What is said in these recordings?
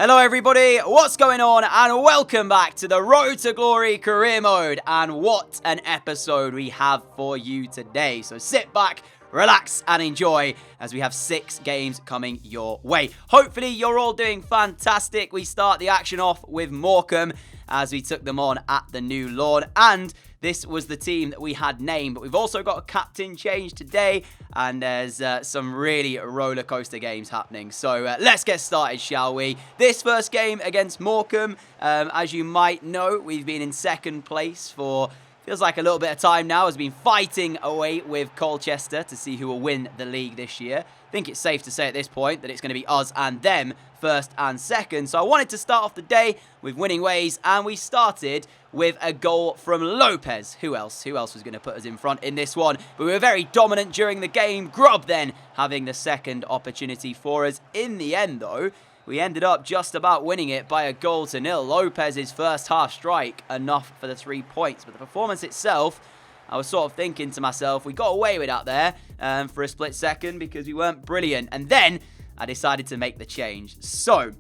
Hello everybody, what's going on, and welcome back to the Road to Glory career mode. And what an episode we have for you today. So sit back, relax and enjoy as we have 6 games coming your way. Hopefully you're all doing fantastic. We start the action off with Morecambe as we took them on at the new lawn, and this was the team that we had named, but we've also got a captain change today, and there's some really roller coaster games happening. So let's get started, shall we? This first game against Morecambe, as you might know, we've been in second place for feels like a little bit of time now. Has been fighting away with Colchester to see who will win the league this year. I think it's safe to say at this point that it's going to be us and them first and second. So I wanted to start off the day with winning ways, and we started with a goal from Lopez. Who else? Who else was going to put us in front in this one? But we were very dominant during the game. Grubb then having the second opportunity for us. In the end, though, we ended up just about winning it by a 1-0. Lopez's first half strike, enough for the 3 points. But the performance itself, I was sort of thinking to myself, we got away with that there for a split second because we weren't brilliant. And then I decided to make the change. So,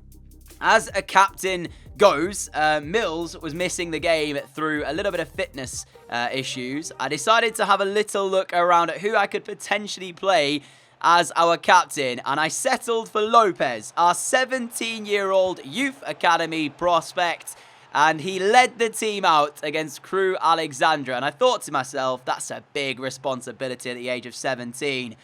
as a captain goes, Mills was missing the game through a little bit of fitness issues. I decided to have a little look around at who I could potentially play as our captain, and I settled for Lopez, our 17-year-old youth academy prospect, and he led the team out against Crewe Alexandra, and I thought to myself, that's a big responsibility at the age of 17.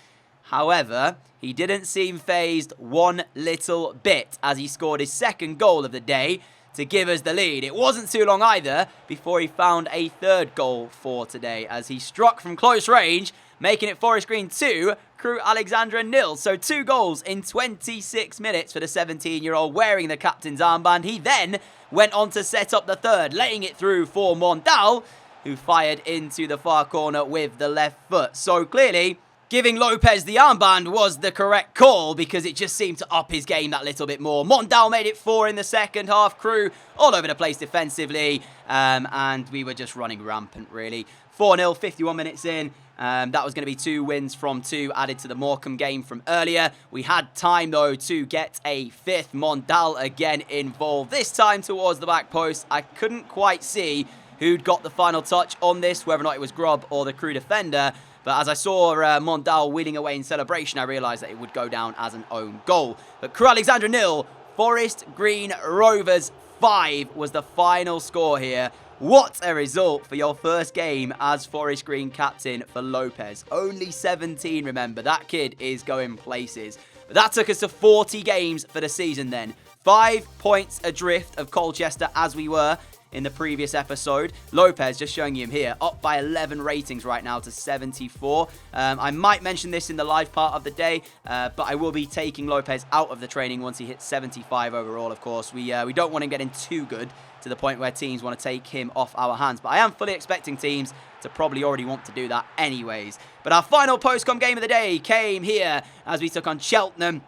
However, he didn't seem fazed one little bit as he scored his second goal of the day to give us the lead. It wasn't too long either before he found a third goal for today as he struck from close range, making it Forest Green 2, Crewe Alexandra 0. So 2 goals in 26 minutes for the 17-year-old wearing the captain's armband. He then went on to set up the third, laying it through for Mondal, who fired into the far corner with the left foot. So clearly, giving Lopez the armband was the correct call because it just seemed to up his game that little bit more. Mondal made it 4 in the second half. Crewe all over the place defensively, and we were just running rampant, really. 4-0, 51 minutes in. That was going to be 2 wins from 2 added to the Morecambe game from earlier. We had time, though, to get a 5th. Mondal again involved, this time towards the back post. I couldn't quite see who'd got the final touch on this, whether or not it was Grubb or the Crewe defender. But as I saw Mondal winning away in celebration, I realised that it would go down as an own goal. But Crewe Alexandra 0, Forest Green Rovers 5 was the final score here. What a result for your first game as Forest Green captain for Lopez. Only 17, remember. That kid is going places. But that took us to 40 games for the season then. 5 points adrift of Colchester as we were in the previous episode. Lopez, just showing you him here, up by 11 ratings right now to 74. I might mention this in the live part of the day, but I will be taking Lopez out of the training once he hits 75 overall, of course. We don't want him getting too good to the point where teams want to take him off our hands. But I am fully expecting teams to probably already want to do that anyways. But our final post-com game of the day came here as we took on Cheltenham.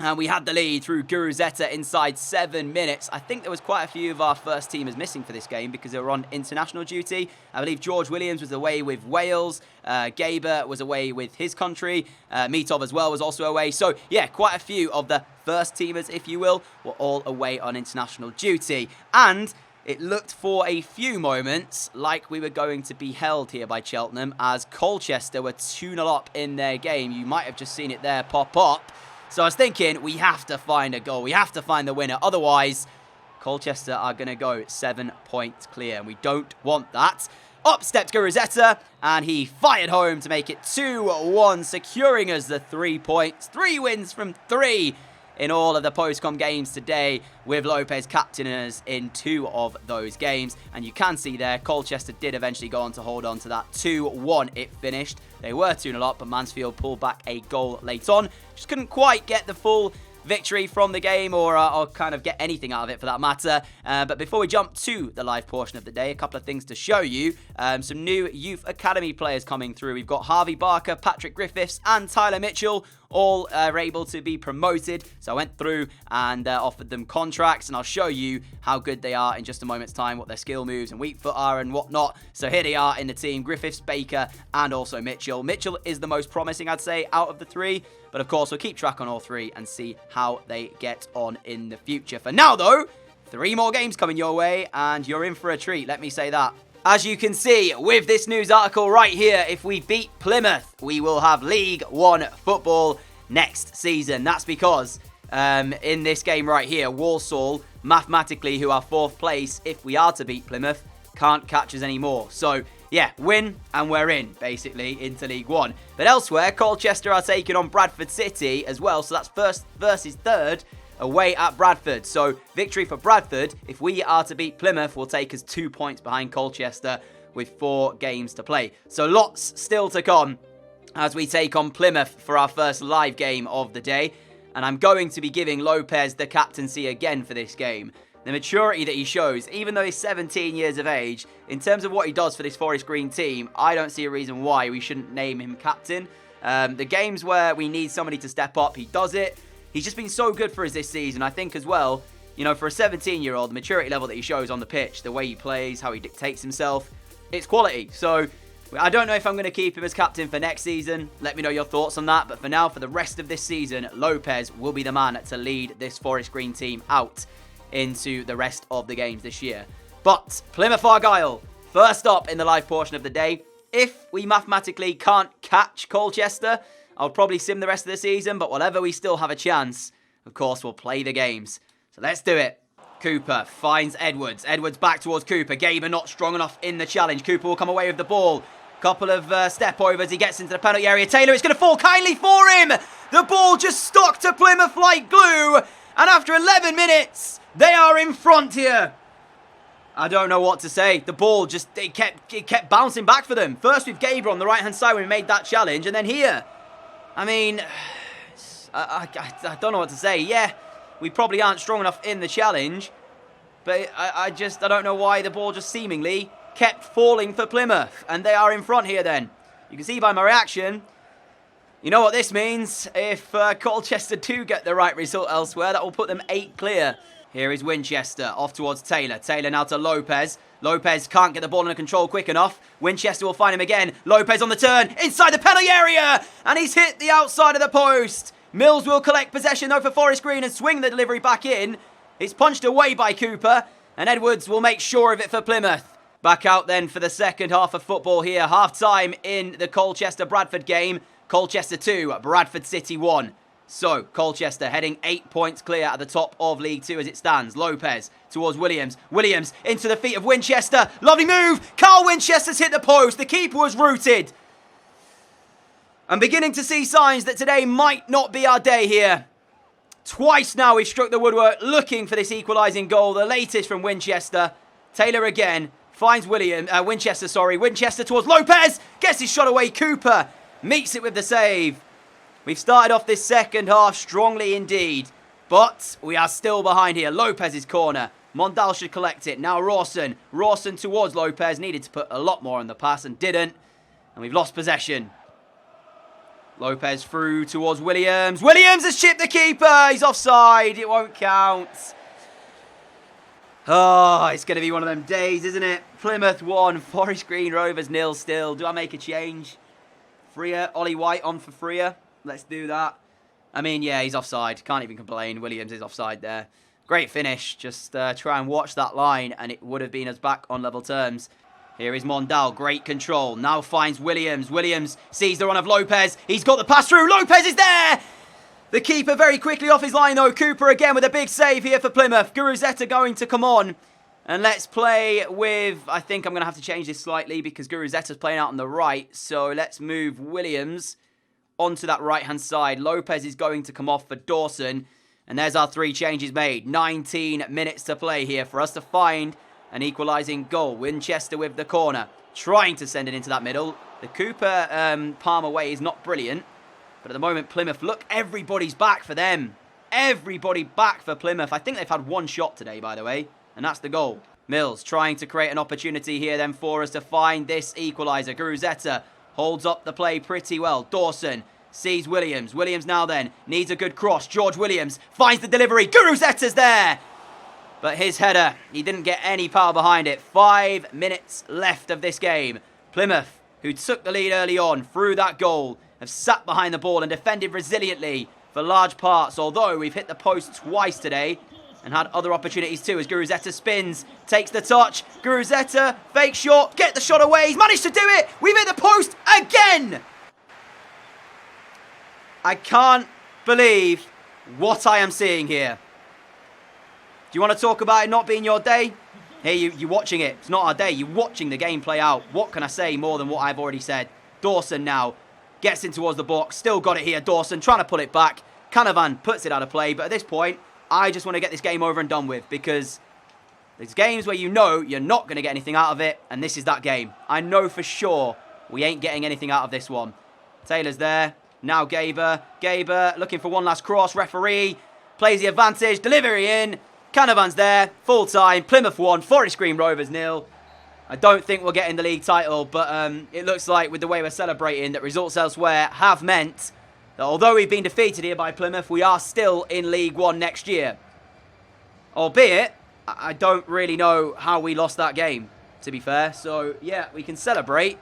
And we had the lead through Guruzeta inside 7 minutes. I think there was quite a few of our first teamers missing for this game because they were on international duty. I believe George Williams was away with Wales. Gaber was away with his country. Mitov as well was also away. So, yeah, quite a few of the first teamers, if you will, were all away on international duty. And it looked for a few moments like we were going to be held here by Cheltenham as Colchester were 2-0 up in their game. You might have just seen it there pop up. So I was thinking, we have to find a goal. We have to find the winner. Otherwise, Colchester are going to go 7 points clear. And we don't want that. Up stepped Guruzeta, and he fired home to make it 2-1, securing us the 3 points. 3 wins from 3 in all of the post-com games today, with Lopez captaining us in 2 of those games. And you can see there, Colchester did eventually go on to hold on to that 2-1 it finished. They were 2-0 up, but Mansfield pulled back a goal late on. Just couldn't quite get the full victory from the game or kind of get anything out of it for that matter. But before we jump to the live portion of the day, a couple of things to show you. Some new youth academy players coming through. We've got Harvey Barker, Patrick Griffiths and Tyler Mitchell all are able to be promoted. So I went through and offered them contracts, and I'll show you how good they are in just a moment's time, what their skill moves and weak foot are and whatnot. So here they are in the team: Griffiths, Baker, and also Mitchell. Mitchell is the most promising, I'd say, out of the three. But of course, we'll keep track on all three and see how they get on in the future. For now, though, 3 more games coming your way, and you're in for a treat, let me say that. As you can see with this news article right here, if we beat Plymouth, we will have League One football next season. That's because in this game right here, Walsall, mathematically, who are 4th place, if we are to beat Plymouth, can't catch us anymore. So, yeah, win and we're in, basically, into League One. But elsewhere, Colchester are taking on Bradford City as well, so that's 1st versus 3rd. Away at Bradford. So victory for Bradford, if we are to beat Plymouth, will take us 2 points behind Colchester with 4 games to play. So lots still to come as we take on Plymouth for our first live game of the day. And I'm going to be giving Lopez the captaincy again for this game. The maturity that he shows, even though he's 17 years of age, in terms of what he does for this Forest Green team, I don't see a reason why we shouldn't name him captain. The games where we need somebody to step up, he does it. He's just been so good for us this season. I think as well, you know, for a 17-year-old, the maturity level that he shows on the pitch, the way he plays, how he dictates himself, it's quality. So I don't know if I'm going to keep him as captain for next season. Let me know your thoughts on that. But for now, for the rest of this season, Lopez will be the man to lead this Forest Green team out into the rest of the games this year. But Plymouth Argyle, first up in the live portion of the day. If we mathematically can't catch Colchester, I'll probably sim the rest of the season, but whatever, we still have a chance. Of course, we'll play the games. So let's do it. Cooper finds Edwards. Edwards back towards Cooper. Gaber not strong enough in the challenge. Cooper will come away with the ball. Couple of step overs. He gets into the penalty area. Taylor, it's going to fall kindly for him. The ball just stuck to Plymouth like glue. And after 11 minutes, they are in front here. I don't know what to say. The ball just, it kept bouncing back for them. First with Gaber on the right-hand side when we made that challenge. And then here. I mean, I don't know what to say. Yeah, we probably aren't strong enough in the challenge. But I don't know why the ball just seemingly kept falling for Plymouth. And they are in front here then. You can see by my reaction. You know what this means? If Colchester do get the right result elsewhere, that will put them 8 clear. Here is Winchester off towards Taylor. Taylor now to Lopez. Lopez can't get the ball under control quick enough. Winchester will find him again. Lopez on the turn, inside the penalty area, and he's hit the outside of the post. Mills will collect possession though for Forest Green and swing the delivery back in. It's punched away by Cooper, and Edwards will make sure of it for Plymouth. Back out then for the second half of football here. Half-time in the Colchester-Bradford game. Colchester 2, Bradford City 1. So, Colchester heading 8 points clear at the top of League 2 as it stands. Lopez towards Williams. Williams into the feet of Winchester. Lovely move. Carl Winchester's hit the post. The keeper was rooted. I'm beginning to see signs that today might not be our day here. Twice now we've struck the woodwork looking for this equalising goal. The latest from Winchester. Taylor again finds Winchester towards Lopez. Gets his shot away. Cooper meets it with the save. We've started off this second half strongly indeed, but we are still behind here. Lopez's corner. Mondal should collect it. Now Rawson. Rawson towards Lopez. Needed to put a lot more on the pass and didn't. And we've lost possession. Lopez through towards Williams. Williams has chipped the keeper. He's offside. It won't count. Oh, it's going to be one of them days, isn't it? Plymouth 1, Forest Green Rovers 0 still. Do I make a change? Freer, Ollie White on for Freer. Let's do that. I mean, yeah, he's offside. Can't even complain. Williams is offside there. Great finish. Just try and watch that line, and it would have been us back on level terms. Here is Mondal. Great control. Now finds Williams. Williams sees the run of Lopez. He's got the pass through. Lopez is there! The keeper very quickly off his line, though. Cooper again with a big save here for Plymouth. Guruzeta going to come on. And let's play with... I think I'm going to have to change this slightly because Guruzeta's playing out on the right. So let's move Williams onto that right-hand side. Lopez is going to come off for Dawson. And there's our 3 changes made. 19 minutes to play here for us to find an equalising goal. Winchester with the corner. Trying to send it into that middle. The Cooper palm away is not brilliant. But at the moment, Plymouth, look, everybody's back for them. Everybody back for Plymouth. I think they've had 1 shot today, by the way. And that's the goal. Mills trying to create an opportunity here then for us to find this equaliser. Guruzeta holds up the play pretty well. Dawson sees Williams. Williams now then needs a good cross. George Williams finds the delivery. Guruzetta's there. But his header, he didn't get any power behind it. 5 minutes left of this game. Plymouth, who took the lead early on through that goal, have sat behind the ball and defended resiliently for large parts. Although we've hit the post twice today and had other opportunities too as Guruzetta spins, takes the touch. Guruzetta, fake shot, get the shot away. He's managed to do it. We've hit the post again. I can't believe what I am seeing here. Do you want to talk about it not being your day? Here, you're watching it. It's not our day. You're watching the game play out. What can I say more than what I've already said? Dawson now gets in towards the box. Still got it here, Dawson, trying to pull it back. Canavan puts it out of play. But at this point, I just want to get this game over and done with, because there's games where you know you're not going to get anything out of it, and this is that game. I know for sure we ain't getting anything out of this one. Taylor's there. Now Gaber. Gaber looking for one last cross. Referee plays the advantage. Delivery in. Canavan's there. Full time. Plymouth 1. Forest Green Rovers 0. I don't think we're getting the league title, but it looks like with the way we're celebrating that results elsewhere have meant that although we've been defeated here by Plymouth, we are still in League One next year. Albeit, I don't really know how we lost that game, to be fair. So, yeah, we can celebrate.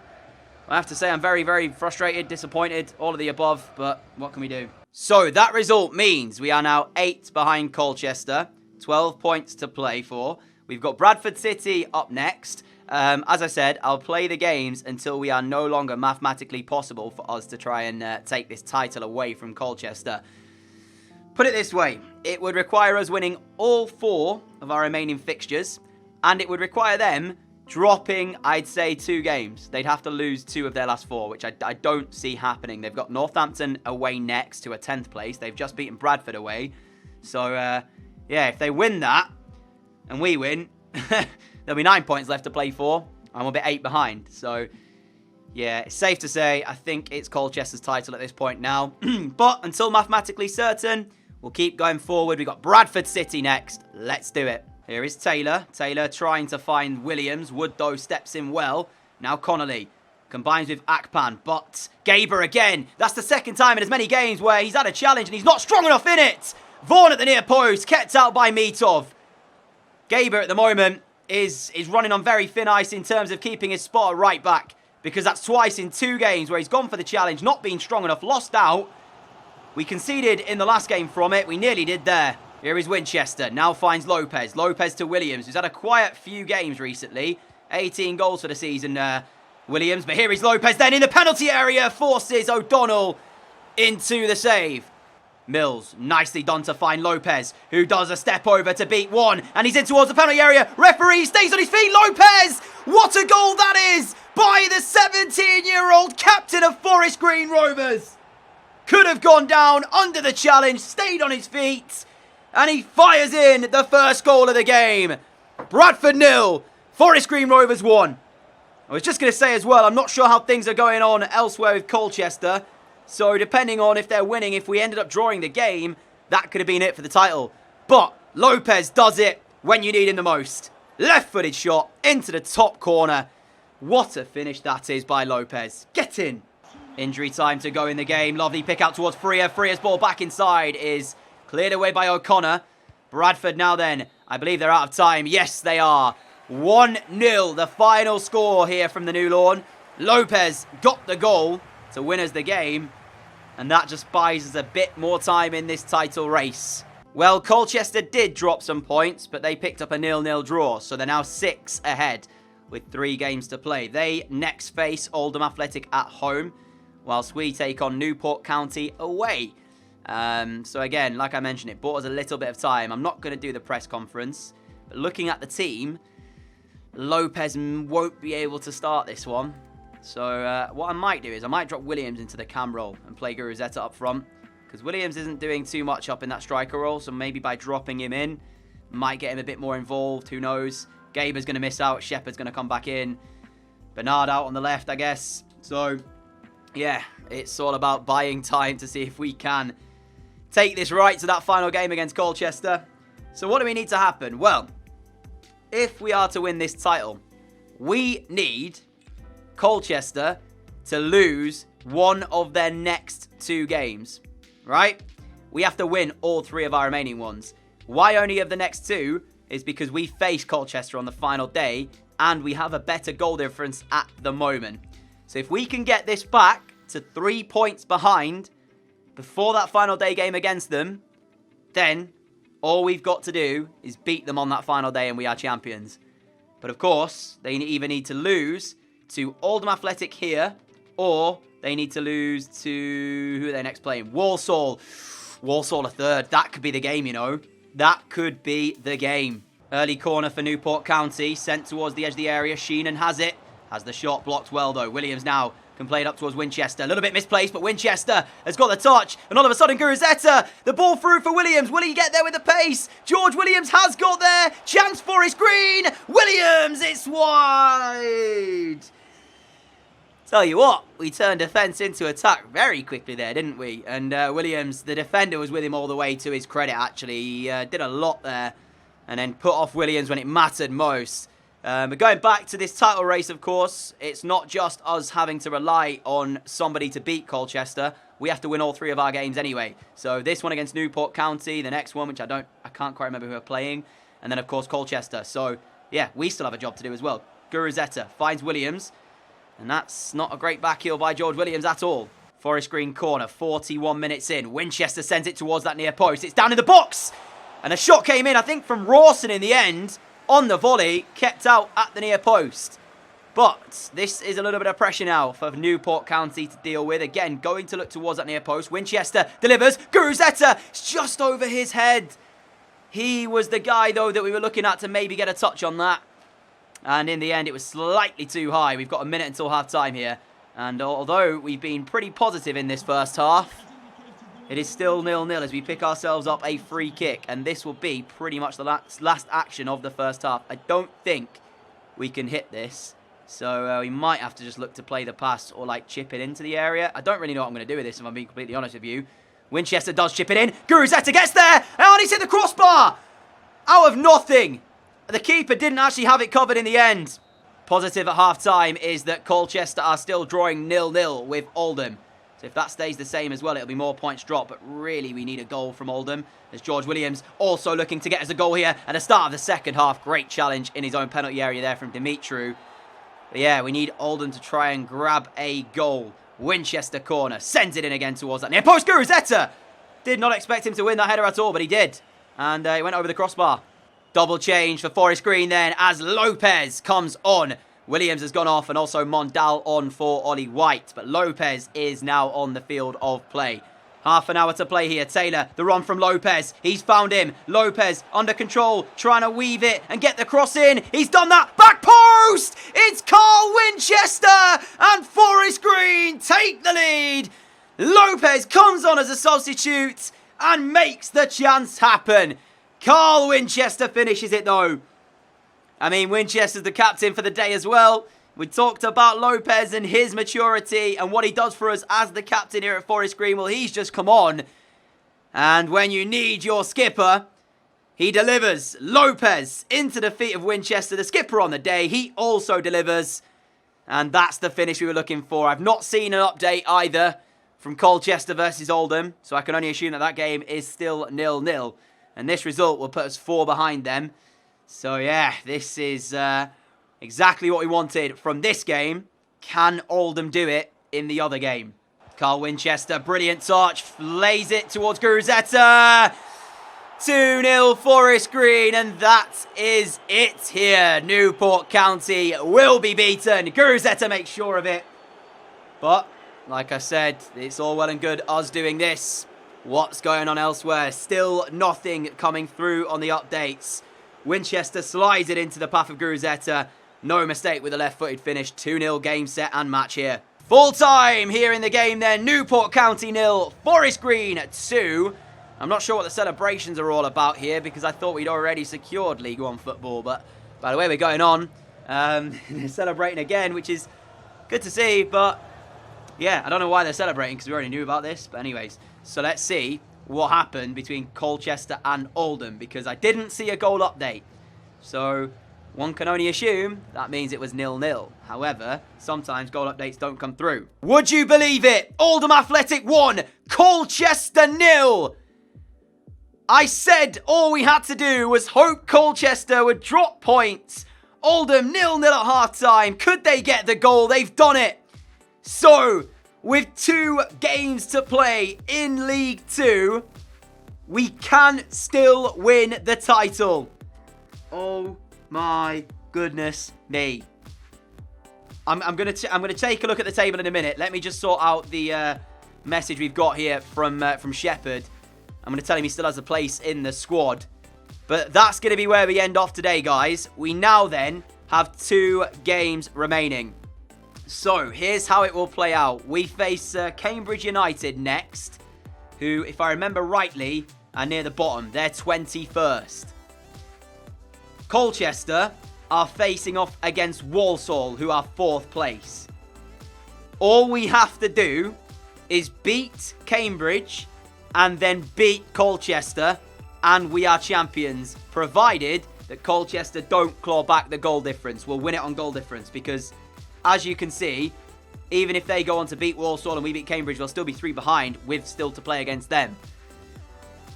I have to say I'm very, very frustrated, disappointed, all of the above, but what can we do? So, that result means we are now 8 behind Colchester, 12 points to play for. We've got Bradford City up next. As I said, I'll play the games until we are no longer mathematically possible for us to try and take this title away from Colchester. Put it this way, it would require us winning all 4 of our remaining fixtures, and it would require them dropping, I'd say, 2 games. They'd have to lose 2 of their last 4, which I don't see happening. They've got Northampton away next to a 10th place. They've just beaten Bradford away. So, yeah, if they win that, and we win, there'll be 9 points left to play for, and we'll be 8 behind. So, yeah, it's safe to say I think it's Colchester's title at this point now. But until mathematically certain, we'll keep going forward. We've got Bradford City next. Let's do it. Here is Taylor. Taylor trying to find Williams. Wood, though, steps in well. Now Connolly combines with Akpan, but Gaber again. That's the second time in as many games where he's had a challenge and he's not strong enough in it. Vaughan at the near post, kept out by Mitov. Gaber at the moment is running on very thin ice in terms of keeping his spot at right back, because that's twice in 2 games where he's gone for the challenge, not being strong enough, lost out. We conceded in the last game from it. We nearly did there. Here is Winchester. Now finds Lopez. Lopez to Williams, who's had a quiet few games recently. 18 goals for the season, Williams. But here is Lopez then in the penalty area. Forces O'Donnell into the save. Mills, nicely done to find Lopez, who does a step over to beat one. And he's in towards the penalty area. Referee stays on his feet. Lopez! What a goal that is by the 17-year-old captain of Forest Green Rovers. Could have gone down under the challenge, stayed on his feet, and he fires in the first goal of the game. Bradford 0, Forest Green Rovers 1. I was just going to say as well, I'm not sure how things are going on elsewhere with Colchester. So depending on if they're winning, if we ended up drawing the game, that could have been it for the title. But Lopez does it when you need him the most. Left-footed shot into the top corner. What a finish that is by Lopez. Get in. Injury time to go in the game. Lovely pick out towards Freer. Freer's ball back inside is cleared away by O'Connor. Bradford now then. I believe they're out of time. Yes, they are. 1-0, the final score here from the New Lawn. Lopez got the goal to win us the game. And that just buys us a bit more time in this title race. Well, Colchester did drop some points, but they picked up a 0-0 draw. So they're now 6 ahead with 3 games to play. They next face Oldham Athletic at home, whilst we take on Newport County away. So again, like I mentioned, it bought us a little bit of time. I'm not going to do the press conference, but looking at the team, Lopez won't be able to start this one. So what I might do is I might drop Williams into the cam role and play Guruzetta up front, because Williams isn't doing too much up in that striker role. So maybe by dropping him in, might get him a bit more involved. Who knows? Gaber's going to miss out. Shepherd's going to come back in. Bernard out on the left, I guess. So yeah, it's all about buying time to see if we can take this right to that final game against Colchester. So what do we need to happen? Well, if we are to win this title, we need Colchester to lose one of their next 2 games, right? We have to win all 3 of our remaining ones. Why only of the next 2 is because we face Colchester on the final day and we have a better goal difference at the moment. So if we can get this back to 3 points behind before that final day game against them, then all we've got to do is beat them on that final day and we are champions. But of course, they either need to lose to Oldham Athletic here, or they need to lose to... who are they next playing? Walsall. Walsall a third. That could be the game, you know. That could be the game. Early corner for Newport County. Sent towards the edge of the area. Sheenan has it. Has the shot blocked well, though. Williams now can play it up towards Winchester. A little bit misplaced, but Winchester has got the touch. And all of a sudden, Guruzeta, the ball through for Williams. Will he get there with the pace? George Williams has got there. Chance Forest Green. Williams, it's wide. Tell you what, we turned defence into attack very quickly there, didn't we? And Williams, the defender, was with him all the way, to his credit, actually. He did a lot there and then put off Williams when it mattered most. But going back to this title race, of course, it's not just us having to rely on somebody to beat Colchester. We have to win all 3 of our games anyway. So this one against Newport County, the next one, which I can't quite remember who we're playing, and then, of course, Colchester. So, yeah, we still have a job to do as well. Guruzeta finds Williams. And that's not a great back heel by George Williams at all. Forest Green corner, 41 minutes in. Winchester sends it towards that near post. It's down in the box. And a shot came in, I think, from Rawson in the end. On the volley, kept out at the near post. But this is a little bit of pressure now for Newport County to deal with. Again, going to look towards that near post. Winchester delivers. Guruzeta, it's just over his head. He was the guy, though, that we were looking at to maybe get a touch on that. And in the end, it was slightly too high. We've got a minute until half-time here. And although we've been pretty positive in this first half, it is still 0-0 as we pick ourselves up a free kick. And this will be pretty much the last action of the first half. I don't think we can hit this. So we might have to just look to play the pass or like chip it into the area. I don't really know what I'm going to do with this, if I'm being completely honest with you. Winchester does chip it in. Guruzeta gets there. And he's hit the crossbar. Out of nothing. The keeper didn't actually have it covered in the end. Positive at half-time is that Colchester are still drawing 0-0 with Oldham. So if that stays the same as well, it'll be more points dropped. But really, we need a goal from Oldham. There's George Williams also looking to get us a goal here at the start of the second half. Great challenge in his own penalty area there from Dimitru. But yeah, we need Oldham to try and grab a goal. Winchester corner. Sends it in again towards that near post. Guruzeta! Did not expect him to win that header at all, but he did. And he went over the crossbar. Double change for Forest Green then as Lopez comes on. Williams has gone off and also Mondal on for Ollie White. But Lopez is now on the field of play. Half an hour to play here. Taylor, the run from Lopez. He's found him. Lopez under control, trying to weave it and get the cross in. He's done that. Back post! It's Carl Winchester and Forest Green take the lead. Lopez comes on as a substitute and makes the chance happen. Carl Winchester finishes it though. I mean, Winchester's the captain for the day as well. We talked about Lopez and his maturity and what he does for us as the captain here at Forest Green. Well, he's just come on. And when you need your skipper, he delivers. Lopez into the feet of Winchester, the skipper on the day. He also delivers. And that's the finish we were looking for. I've not seen an update either from Colchester versus Oldham. So I can only assume that that game is still 0-0. And this result will put us 4 behind them. So yeah, this is exactly what we wanted from this game. Can Oldham do it in the other game? Carl Winchester, brilliant touch. Lays it towards Guruzeta. 2-0 Forest Green. And that is it here. Newport County will be beaten. Guruzeta makes sure of it. But, like I said, it's all well and good us doing this. What's going on elsewhere? Still nothing coming through on the updates. Winchester slides it into the path of Guruzeta. No mistake with a left-footed finish. 2-0 game set and match here. Full time here in the game then. Newport County 0, Forest Green 2. I'm not sure what the celebrations are all about here because I thought we'd already secured League One football. But by the way we're going on, they're celebrating again, which is good to see. But yeah, I don't know why they're celebrating because we already knew about this. But anyways, so let's see what happened between Colchester and Oldham because I didn't see a goal update. So One can only assume that means it was 0-0. However, sometimes goal updates don't come through. Would you believe it? Oldham Athletic 1, Colchester 0. I said all we had to do was hope Colchester would drop points. Oldham 0-0 at half-time. Could they get the goal? They've done it. So, with 2 games to play in League 2, we can still win the title. Oh my goodness me. I'm gonna take a look at the table in a minute. Let me just sort out the message we've got here from Shepherd. I'm going to tell him he still has a place in the squad. But that's going to be where we end off today, guys. We now then have 2 games remaining. So, here's how it will play out. We face Cambridge United next, who, if I remember rightly, are near the bottom. They're 21st. Colchester are facing off against Walsall, who are 4th place. All we have to do is beat Cambridge and then beat Colchester, and we are champions, provided that Colchester don't claw back the goal difference. We'll win it on goal difference, because as you can see, even if they go on to beat Walsall and we beat Cambridge, we'll still be 3 behind with still to play against them.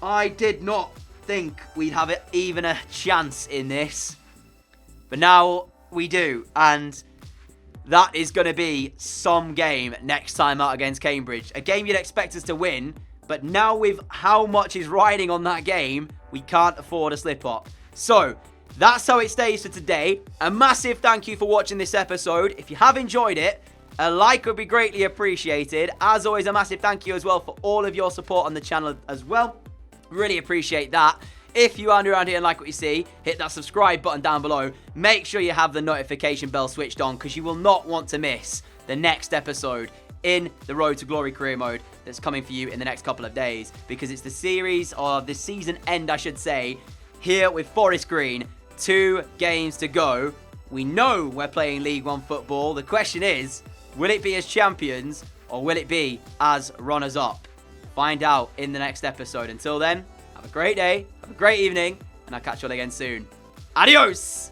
I did not think we'd have even a chance in this, but now we do, and that is going to be some game next time out against Cambridge. A game you'd expect us to win, but now with how much is riding on that game, we can't afford a slip-up. So, that's how it stays for today. A massive thank you for watching this episode. If you have enjoyed it, a like would be greatly appreciated. As always, a massive thank you as well for all of your support on the channel as well. Really appreciate that. If you are new around here and like what you see, hit that subscribe button down below. Make sure you have the notification bell switched on, because you will not want to miss the next episode in the Road to Glory career mode that's coming for you in the next couple of days, because it's the series, or the season end I should say, here with Forest Green. 2 games to go. We know we're playing League 1 football. The question is, will it be as champions or will it be as runners-up? Find out in the next episode. Until then, have a great day, have a great evening, and I'll catch you all again soon. Adios!